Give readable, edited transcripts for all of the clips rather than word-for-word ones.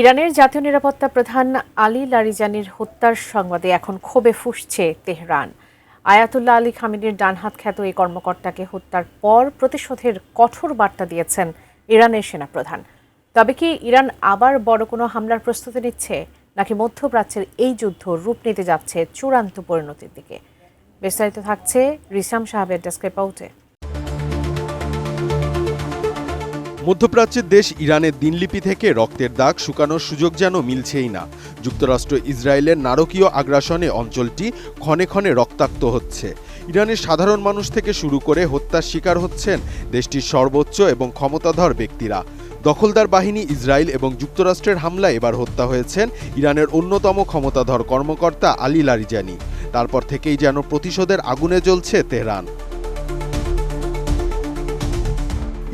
ইরানের জাতীয় নিরাপত্তা প্রধান আলী লারিজানির হত্যার সংবাদে এখন ক্ষোভে ফুঁসছে তেহরান। আয়াতুল্লাহ আলী খামেনির ডানহাত খ্যাত এই কর্মকর্তাকে হত্যার পর প্রতিশোধের কঠোর বার্তা দিয়েছেন ইরানের সেনাপ্রধান। তবে কি ইরান আবার বড় কোনো হামলার প্রস্তুতি নিচ্ছে, নাকি মধ্যপ্রাচ্যের এই যুদ্ধ রূপ নিতে যাচ্ছে চূড়ান্ত পরিণতির দিকে? বিস্তারিত থাকছে রিসাম সাহাবের ডেস্ক রিপোর্টে। মধ্যপ্রাচ্যের দেশ ইরানের দিনলিপি থেকে রক্তের দাগ শুকানোর সুযোগ যেন মিলছেই না। যুক্তরাষ্ট্র ইসরায়েলের নারকীয় আগ্রাসনে অঞ্চলটি ক্ষণে ক্ষণে রক্তাক্ত হচ্ছে। ইরানের সাধারণ মানুষ থেকে শুরু করে হত্যার শিকার হচ্ছেন দেশটির সর্বোচ্চ এবং ক্ষমতাধর ব্যক্তিরা। দখলদার বাহিনী ইসরায়েল এবং যুক্তরাষ্ট্রের হামলায় এবার হত্যা হয়েছেন ইরানের অন্যতম ক্ষমতাধর কর্মকর্তা আলী লারিজানি। তারপর থেকেই যেন প্রতিশোধের আগুনে জ্বলছে তেহরান।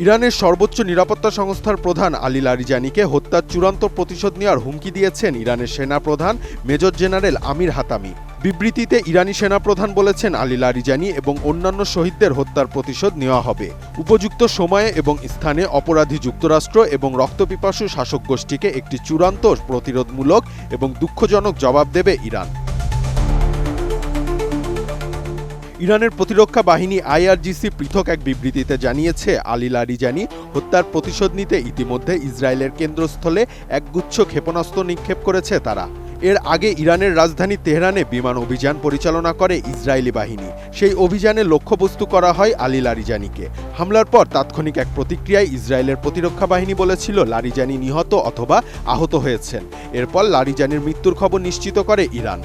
ইরানের সর্বোচ্চ নিরাপত্তা সংস্থার প্রধান আলী লারিজানিকে হত্যার চূড়ান্ত প্রতিশোধ নেওয়ার হুমকি দিয়েছেন ইরানের সেনাপ্রধান মেজর জেনারেল আমির হাতামি। বিবৃতিতে ইরানি সেনাপ্রধান বলেছেন, আলী লারিজানি এবং অন্যান্য শহীদদের হত্যার প্রতিশোধ নেওয়া হবে। উপযুক্ত সময়ে এবং স্থানে অপরাধী যুক্তরাষ্ট্র এবং রক্তপিপাসু শাসক গোষ্ঠীকে একটি চূড়ান্ত প্রতিরোধমূলক এবং দুঃখজনক জবাব দেবে ইরান। ইরানের প্রতিরক্ষা বাহিনী আইআরজিসি পৃথক এক বিবৃতিতে জানিয়েছে, আলী লারিজানি হত্যার প্রতিশোধ নিতে ইতিমধ্যে ইসরায়েলের কেন্দ্রস্থলে একগুচ্ছ ক্ষেপণাস্ত্র নিক্ষেপ করেছে তারা। এর আগে ইরানের রাজধানী তেহরানে বিমান অভিযান পরিচালনা করে ইসরায়েলি বাহিনী। সেই অভিযানে লক্ষ্যবস্তু করা হয় আলী লারিজানিকে। হামলার পর তাৎক্ষণিক এক প্রতিক্রিয়ায় ইসরায়েলের প্রতিরক্ষা বাহিনী বলেছিল লারিজানি নিহত অথবা আহত হয়েছেন। এরপর লারিজানির মৃত্যুর খবর নিশ্চিত করে ইরান।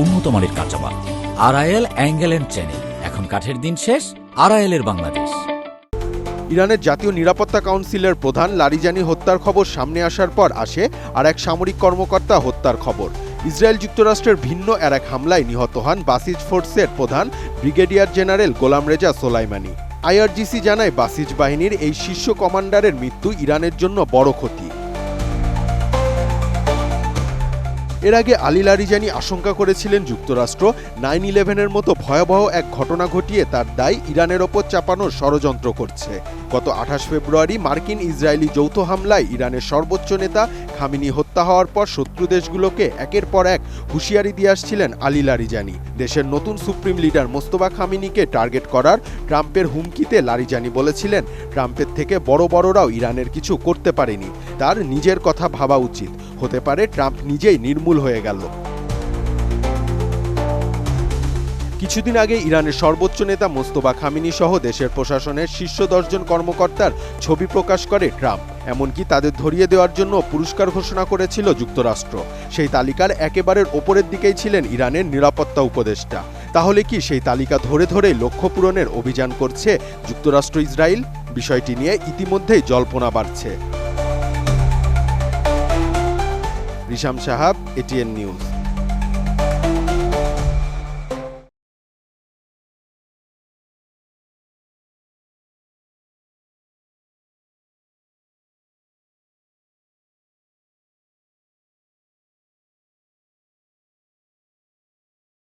উন্নত মানের কাঁচামাল আরআইএল অ্যাঙ্গেল এন্ড চ্যানেল। এখন কাঠের দিন শেষ, আরআইএল এর বাংলাদেশ। ইরানের জাতীয় নিরাপত্তা কাউন্সিলের প্রধান লারিজানি হত্যার খবর সামনে আসার পর আসে আর এক সামরিক কর্মকর্তা হত্যার খবর। ইসরায়েল যুক্তরাষ্ট্রের ভিন্ন আর এক হামলায় নিহত হন বাসিজ ফোর্সের প্রধান ব্রিগেডিয়ার জেনারেল গোলাম রেজা সোলাইমানি। আইআরজিসি জানায়, বাসিজ বাহিনীর এই শীর্ষ কমান্ডারের মৃত্যু ইরানের জন্য বড় ক্ষতি। এর আগে আলী লারিজানি আশঙ্কা করেছিলেন যুক্তরাষ্ট্র 9/11-এর মতো ভয়াবহ এক ঘটনা ঘটিয়ে তার দায় ইরানের ওপর চাপানোর ষড়যন্ত্র করছে। গত 28 ফেব্রুয়ারি মার্কিন ইসরায়েলি যৌথ হামলায় ইরানের সর্বোচ্চ নেতা খামেনি হত্যা হওয়ার পর শত্রু দেশগুলোকে একের পর এক হুঁশিয়ারি দিয়ে আসছিলেন আলী লারিজানি। দেশের নতুন সুপ্রিম লিডার মোস্তফা খামেনিকে টার্গেট করার ট্রাম্পের হুমকিতে লারিজানি বলেছিলেন, ট্রাম্পের থেকে বড়রাও ইরানের কিছু করতে পারেনি, তার নিজের কথা ভাবা উচিত, হতে পারে ট্রাম্প নিজেই নির্মূল হয়ে গেল। কিছুদিন আগে ইরানের সর্বোচ্চ নেতা মোস্তফা খামেনি সহ দেশের প্রশাসনের শীর্ষ 10 জন কর্মকর্তার ছবি প্রকাশ করে ট্রাম্প। এমনকি তাদের ধরিয়ে দেওয়ার জন্য পুরস্কার ঘোষণা করেছিল যুক্তরাষ্ট্র। সেই তালিকার একেবারের ওপরের দিকেই ছিলেন ইরানের নিরাপত্তা উপদেষ্টা। তাহলে কি সেই তালিকা ধরে ধরে লক্ষ্য পূরণের অভিযান করছে যুক্তরাষ্ট্র ইসরায়েল? বিষয়টি নিয়ে ইতিমধ্যেই জল্পনা বাড়ছে। রিসাম সাহাব, এটিএন নিউজ।